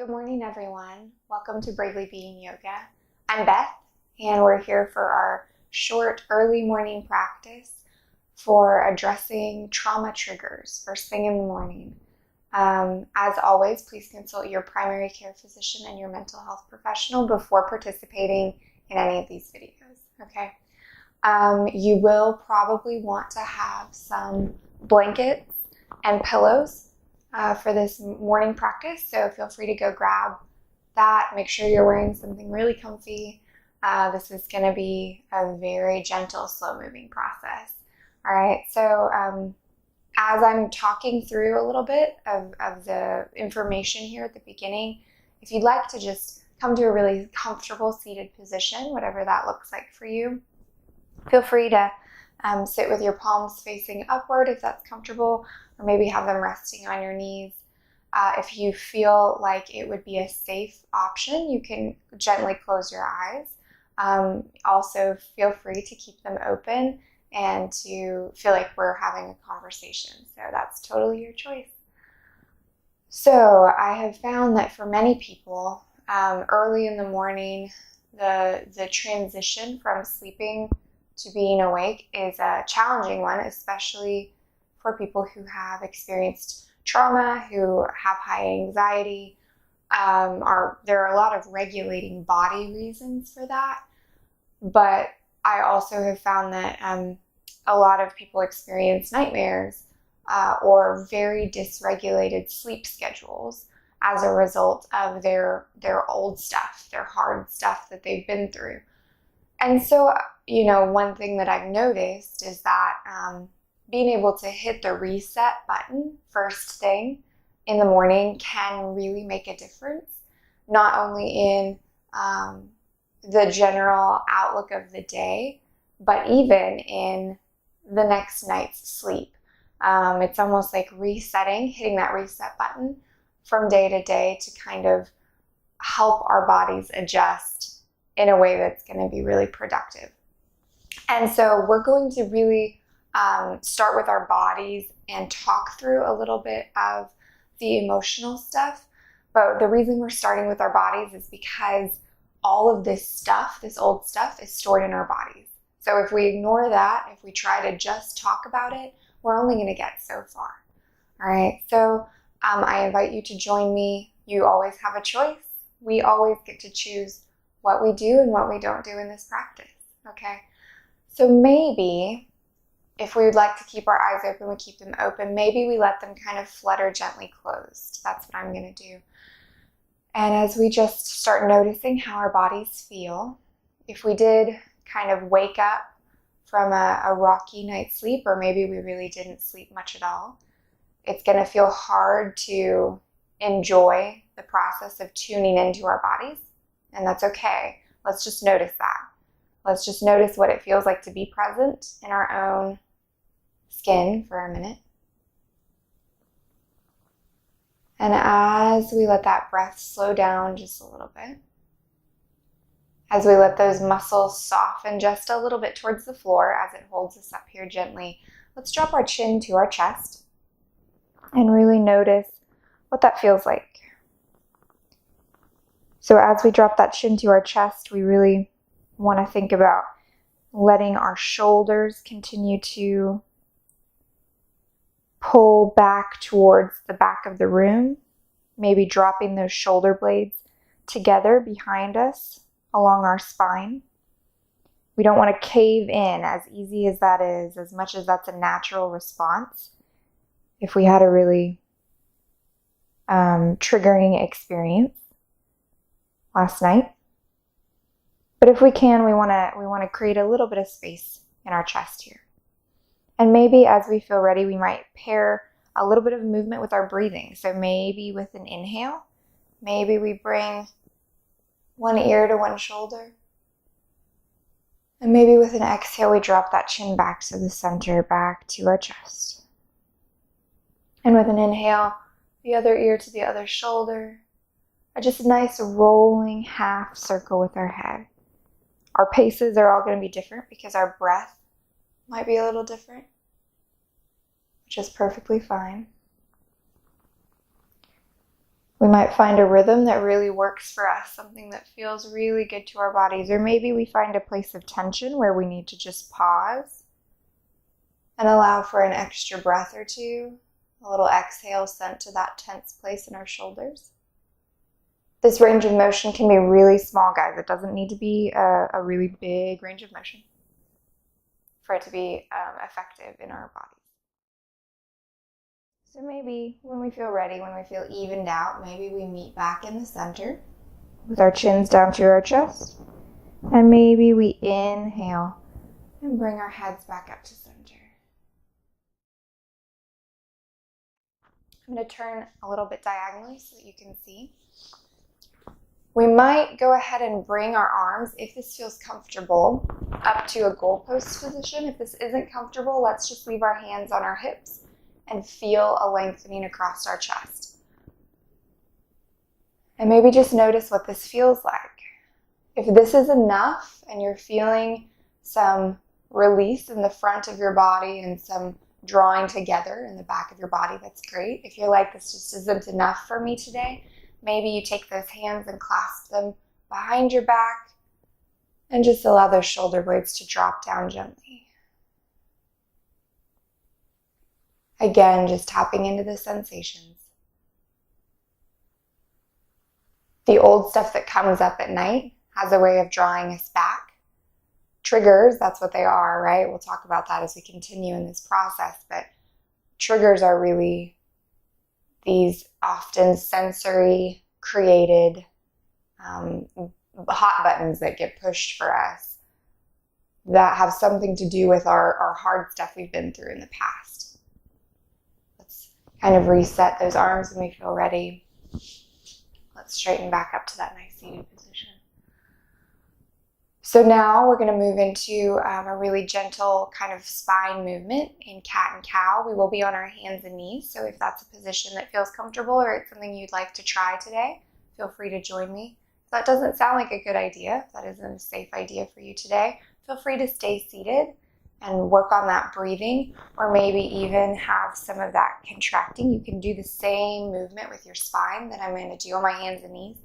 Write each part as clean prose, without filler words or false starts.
Good morning, everyone. Welcome to Bravely Being Yoga. I'm Beth, and we're here for our short early morning practice for addressing trauma triggers first thing in the morning. As always, please consult your primary care physician and your mental health professional before participating in any of these videos, okay? You will probably want to have some blankets and pillows for this morning practice, so feel free to go grab that. Make sure you're wearing something really comfy. This is going to be a very gentle, slow-moving process. All right, so as I'm talking through a little bit of the information here at the beginning, if you'd like to just come to a really comfortable seated position, whatever that looks like for you, feel free to sit with your palms facing upward if that's comfortable, or maybe have them resting on your knees. If you feel like it would be a safe option, you can gently close your eyes. Also, feel free to keep them open and to feel like we're having a conversation. So that's totally your choice. So I have found that for many people, early in the morning, the transition from sleeping to being awake is a challenging one, especially for people who have experienced trauma, who have high anxiety. There are a lot of regulating body reasons for that, but I also have found that a lot of people experience nightmares or very dysregulated sleep schedules as a result of their old stuff, their hard stuff that they've been through. And so, one thing that I've noticed is that being able to hit the reset button first thing in the morning can really make a difference, not only in the general outlook of the day, but even in the next night's sleep. It's almost like resetting, hitting that reset button from day to day to kind of help our bodies adjust in a way that's going to be really productive. And so we're going to really start with our bodies and talk through a little bit of the emotional stuff. But the reason we're starting with our bodies is because all of this stuff, this old stuff, is stored in our bodies. So if we ignore that, if we try to just talk about it, we're only going to get so far. All right, so I invite you to join me. You always have a choice. We always get to choose what we do and what we don't do in this practice, okay? So maybe if we would like to keep our eyes open, we keep them open. Maybe we let them kind of flutter gently closed. That's what I'm going to do. And as we just start noticing how our bodies feel, if we did kind of wake up from a rocky night's sleep, or maybe we really didn't sleep much at all, it's going to feel hard to enjoy the process of tuning into our bodies. And that's okay. Let's just notice that. Let's just notice what it feels like to be present in our own skin for a minute. And as we let that breath slow down just a little bit, as we let those muscles soften just a little bit towards the floor as it holds us up here gently, let's drop our chin to our chest and really notice what that feels like. So as we drop that chin to our chest, we really want to think about letting our shoulders continue to pull back towards the back of the room, maybe dropping those shoulder blades together behind us along our spine. We don't want to cave in, as easy as that is, as much as that's a natural response. If we had a really triggering experience last night. But if we can, we want to create a little bit of space in our chest here. And maybe as we feel ready, we might pair a little bit of movement with our breathing. So maybe with an inhale, maybe we bring one ear to one shoulder. And maybe with an exhale, we drop that chin back to the center, back to our chest. And with an inhale, the other ear to the other shoulder. Just a nice rolling half circle with our head. Our paces are all going to be different because our breath might be a little different, which is perfectly fine. We might find a rhythm that really works for us, something that feels really good to our bodies. Or maybe we find a place of tension where we need to just pause and allow for an extra breath or two, a little exhale sent to that tense place in our shoulders. This range of motion can be really small, guys. It doesn't need to be a really big range of motion for it to be effective in our bodies. So maybe when we feel ready, when we feel evened out, maybe we meet back in the center with our chins down to our chest. And maybe we inhale and bring our heads back up to center. I'm going to turn a little bit diagonally so that you can see. We might go ahead and bring our arms, if this feels comfortable, up to a goalpost position. If this isn't comfortable, let's just leave our hands on our hips and feel a lengthening across our chest. And maybe just notice what this feels like. If this is enough and you're feeling some release in the front of your body and some drawing together in the back of your body, that's great. If you're like, this just isn't enough for me today, maybe you take those hands and clasp them behind your back and just allow those shoulder blades to drop down gently. Again, just tapping into the sensations. The old stuff that comes up at night has a way of drawing us back. Triggers, that's what they are, right? We'll talk about that as we continue in this process, but triggers are really these often sensory created hot buttons that get pushed for us that have something to do with our hard stuff we've been through in the past. Let's kind of reset those arms when we feel ready. Let's straighten back up to that nice seated position. So now we're going to move into a really gentle kind of spine movement in cat and cow. We will be on our hands and knees, so if that's a position that feels comfortable or it's something you'd like to try today, feel free to join me. If that doesn't sound like a good idea, if that isn't a safe idea for you today, feel free to stay seated and work on that breathing, or maybe even have some of that contracting. You can do the same movement with your spine that I'm going to do on my hands and knees,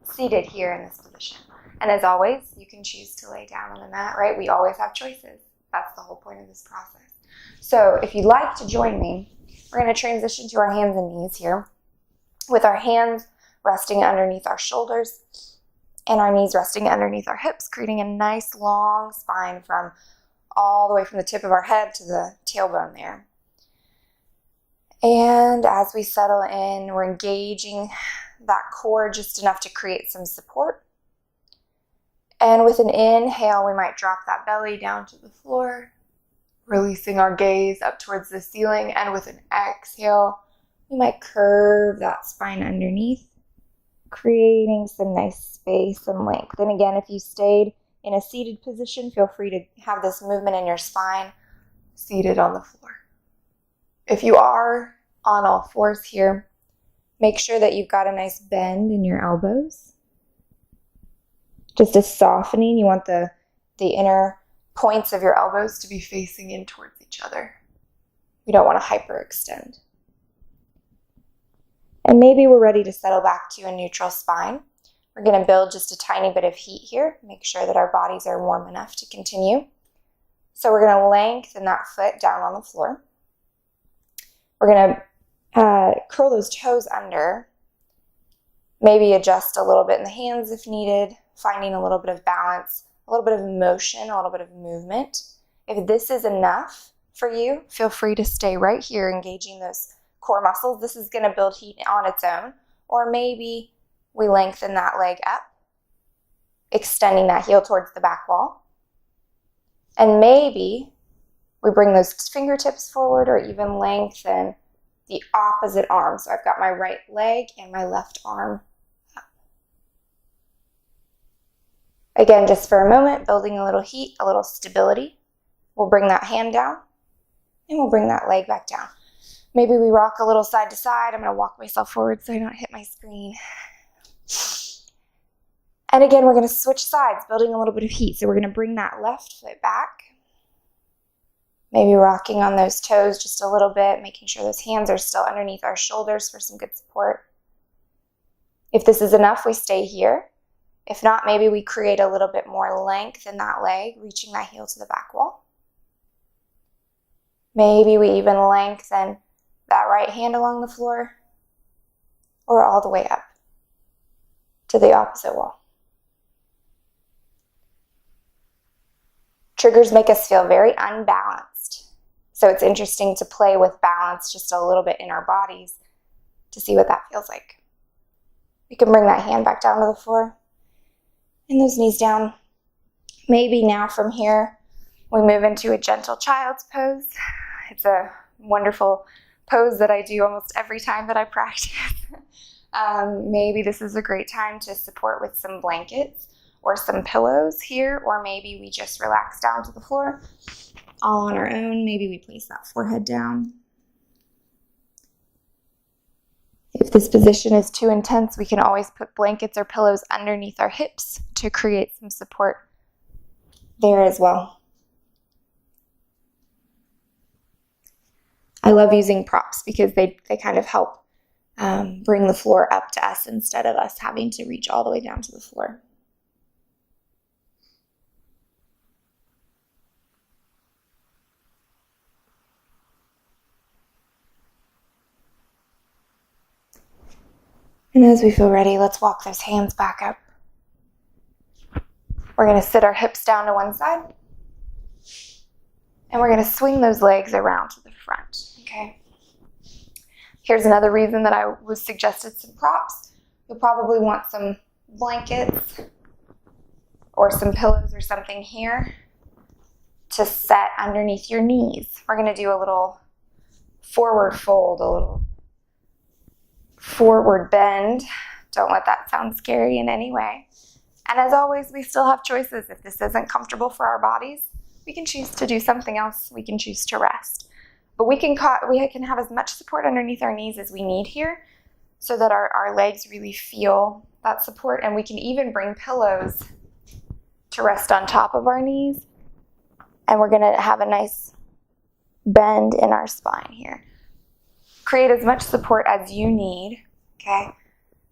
seated here in this position. And as always, you can choose to lay down on the mat, right? We always have choices. That's the whole point of this process. So if you'd like to join me, we're going to transition to our hands and knees here, with our hands resting underneath our shoulders and our knees resting underneath our hips, creating a nice long spine from all the way from the tip of our head to the tailbone there. And as we settle in, we're engaging that core just enough to create some support. And with an inhale, we might drop that belly down to the floor, releasing our gaze up towards the ceiling. And with an exhale, we might curve that spine underneath, creating some nice space and length. And again, if you stayed in a seated position, feel free to have this movement in your spine seated on the floor. If you are on all fours here, make sure that you've got a nice bend in your elbows. Just a softening. You want the inner points of your elbows to be facing in towards each other. We don't want to hyperextend. And maybe we're ready to settle back to a neutral spine. We're going to build just a tiny bit of heat here. Make sure that our bodies are warm enough to continue. So we're going to lengthen that foot down on the floor. We're going to curl those toes under. Maybe adjust a little bit in the hands if needed, finding a little bit of balance, a little bit of motion, a little bit of movement. If this is enough for you, feel free to stay right here engaging those core muscles. This is going to build heat on its own. Or maybe we lengthen that leg up, extending that heel towards the back wall. And maybe we bring those fingertips forward or even lengthen the opposite arm. So I've got my right leg and my left arm up. Again, just for a moment, building a little heat, a little stability. We'll bring that hand down and we'll bring that leg back down. Maybe we rock a little side to side. I'm going to walk myself forward so I don't hit my screen. And again, we're going to switch sides, building a little bit of heat. So we're going to bring that left foot back. Maybe rocking on those toes just a little bit, making sure those hands are still underneath our shoulders for some good support. If this is enough, we stay here. If not, maybe we create a little bit more length in that leg, reaching that heel to the back wall. Maybe we even lengthen that right hand along the floor or all the way up to the opposite wall. Triggers make us feel very unbalanced. So it's interesting to play with balance just a little bit in our bodies to see what that feels like. We can bring that hand back down to the floor and those knees down. Maybe now from here, we move into a gentle child's pose. It's a wonderful pose that I do almost every time that I practice. Maybe this is a great time to support with some blankets or some pillows here, or maybe we just relax down to the floor all on our own. Maybe we place that forehead down. If this position is too intense, we can always put blankets or pillows underneath our hips to create some support there as well. I love using props because they kind of help bring the floor up to us instead of us having to reach all the way down to the floor. And as we feel ready, let's walk those hands back up. We're going to sit our hips down to one side. And we're going to swing those legs around to the front, okay? Here's another reason that I was suggested some props. You'll probably want some blankets or some pillows or something here to set underneath your knees. We're going to do a little forward fold, a little forward bend. Don't let that sound scary in any way. And as always, we still have choices. If this isn't comfortable for our bodies, we can choose to do something else. We can choose to rest. But we can have as much support underneath our knees as we need here so that our legs really feel that support. And we can even bring pillows to rest on top of our knees. And we're going to have a nice bend in our spine here. Create as much support as you need, okay?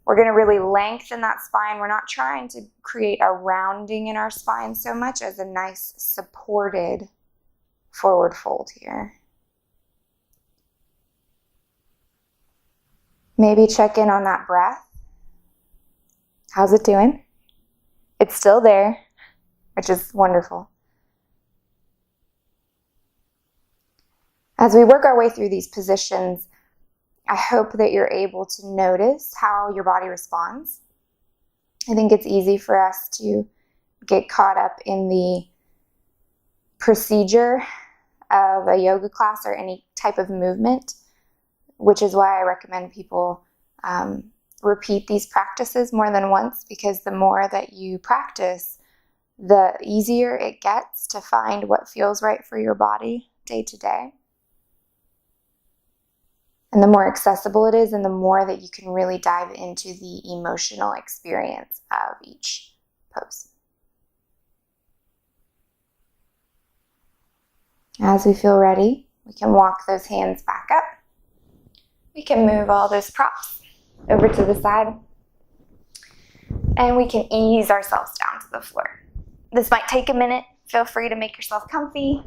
We're going to really lengthen that spine. We're not trying to create a rounding in our spine so much as a nice supported forward fold here. Maybe check in on that breath. How's it doing? It's still there, which is wonderful. As we work our way through these positions, I hope that you're able to notice how your body responds. I think it's easy for us to get caught up in the procedure of a yoga class or any type of movement, which is why I recommend people repeat these practices more than once, because the more that you practice, the easier it gets to find what feels right for your body day to day. And the more accessible it is, and the more that you can really dive into the emotional experience of each pose. As we feel ready, we can walk those hands back up. We can move all those props over to the side. And we can ease ourselves down to the floor. This might take a minute. Feel free to make yourself comfy.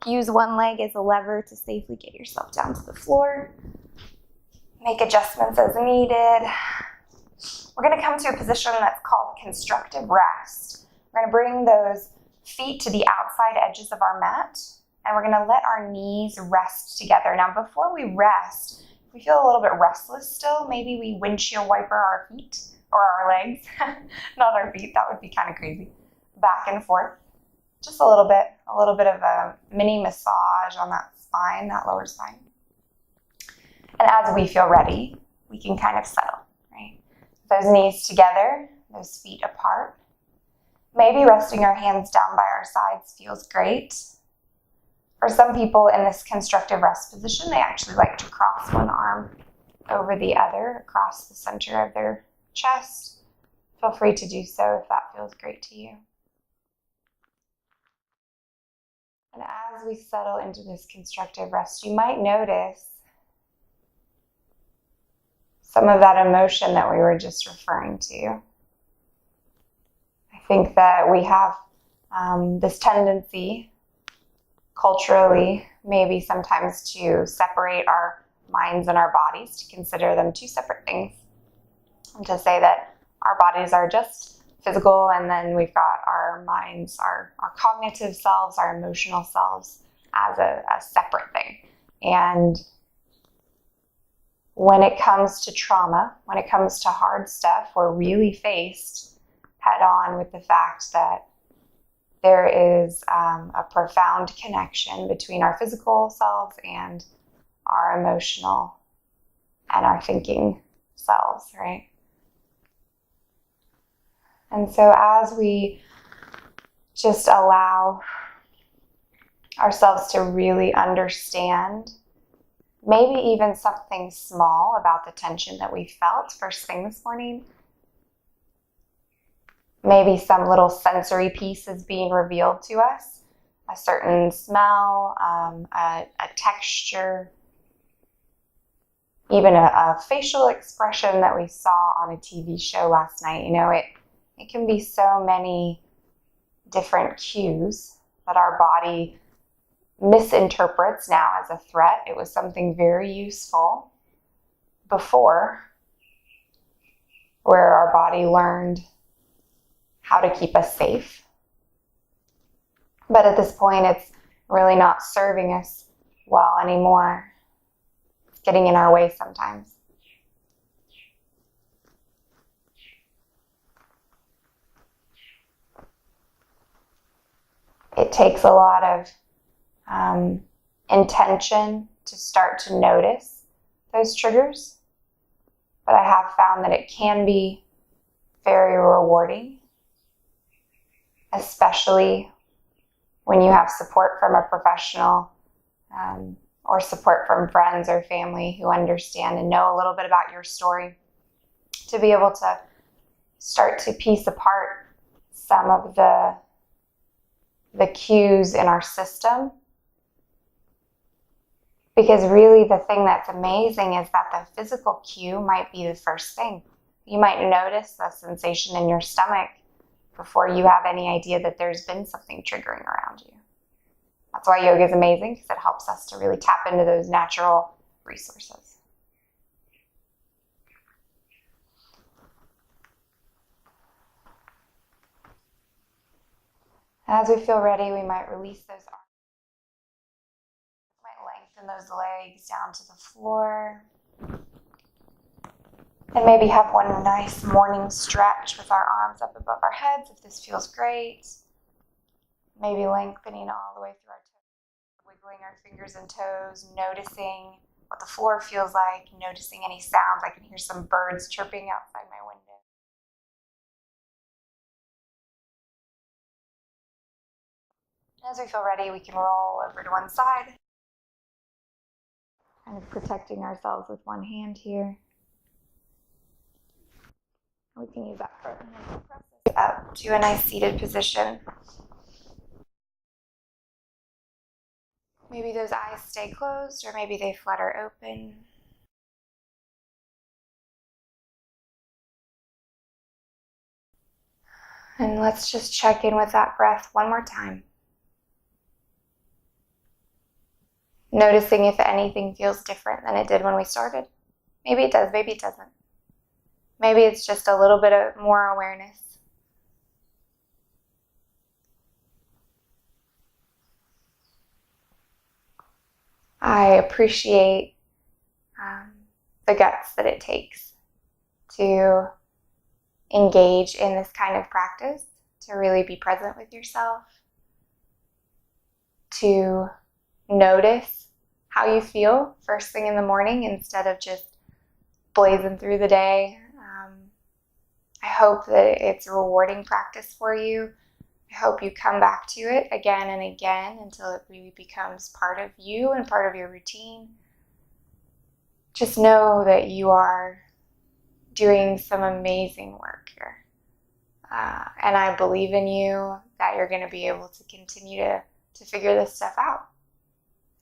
Use one leg as a lever to safely get yourself down to the floor. Make adjustments as needed. We're going to come to a position that's called constructive rest. We're going to bring those feet to the outside edges of our mat, and we're going to let our knees rest together. Now, before we rest, if we feel a little bit restless still, maybe we windshield wiper our feet or our legs, not our feet. That would be kind of crazy. Back and forth, just a little bit of a mini massage on that spine, that lower spine. And as we feel ready, we can kind of settle, right? Those knees together, those feet apart. Maybe resting our hands down by our sides feels great. For some people in this constructive rest position, they actually like to cross one arm over the other across the center of their chest. Feel free to do so if that feels great to you. And as we settle into this constructive rest, you might notice some of that emotion that we were just referring to. I think that we have this tendency, culturally, maybe sometimes to separate our minds and our bodies, to consider them two separate things, and to say that our bodies are just physical, and then we've got our minds, our cognitive selves, our emotional selves as a separate thing. And when it comes to trauma, when it comes to hard stuff, we're really faced head on with the fact that there is a profound connection between our physical selves and our emotional and our thinking selves, right? And so as we just allow ourselves to really understand maybe even something small about the tension that we felt first thing this morning, maybe some little sensory piece is being revealed to us, a certain smell, a texture, even a facial expression that we saw on a TV show last night. You know, it can be so many different cues that our body misinterprets now as a threat. It was something very useful before, where our body learned how to keep us safe. But at this point, it's really not serving us well anymore. It's getting in our way sometimes. It takes a lot of intention to start to notice those triggers, but I have found that it can be very rewarding, especially when you have support from a professional or support from friends or family who understand and know a little bit about your story, to be able to start to piece apart some of the cues in our system. Because really the thing that's amazing is that the physical cue might be the first thing. You might notice the sensation in your stomach before you have any idea that there's been something triggering around you. That's why yoga is amazing, because it helps us to really tap into those natural resources. As we feel ready, we might release those arms. Lengthen those legs down to the floor. And maybe have one nice morning stretch with our arms up above our heads if this feels great. Maybe lengthening all the way through our toes, wiggling our fingers and toes, noticing what the floor feels like, noticing any sounds. I can hear some birds chirping outside my window. As we feel ready, we can roll over to one side. Kind of protecting ourselves with one hand here. We can use that front hand to press us up to a nice seated position. Maybe those eyes stay closed, or maybe they flutter open. And let's just check in with that breath one more time. Noticing if anything feels different than it did when we started. Maybe it does, maybe it doesn't. Maybe it's just a little bit of more awareness. I appreciate the guts that it takes to engage in this kind of practice, to really be present with yourself, to notice how you feel first thing in the morning instead of just blazing through the day. I hope that it's a rewarding practice for you. I hope you come back to it again and again until it really becomes part of you and part of your routine. Just know that you are doing some amazing work here. And I believe in you that you're going to be able to continue to figure this stuff out.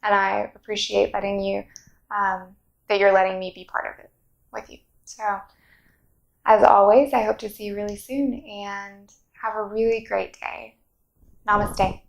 And I appreciate letting you, that you're letting me be part of it with you. So, as always, I hope to see you really soon and have a really great day. Namaste.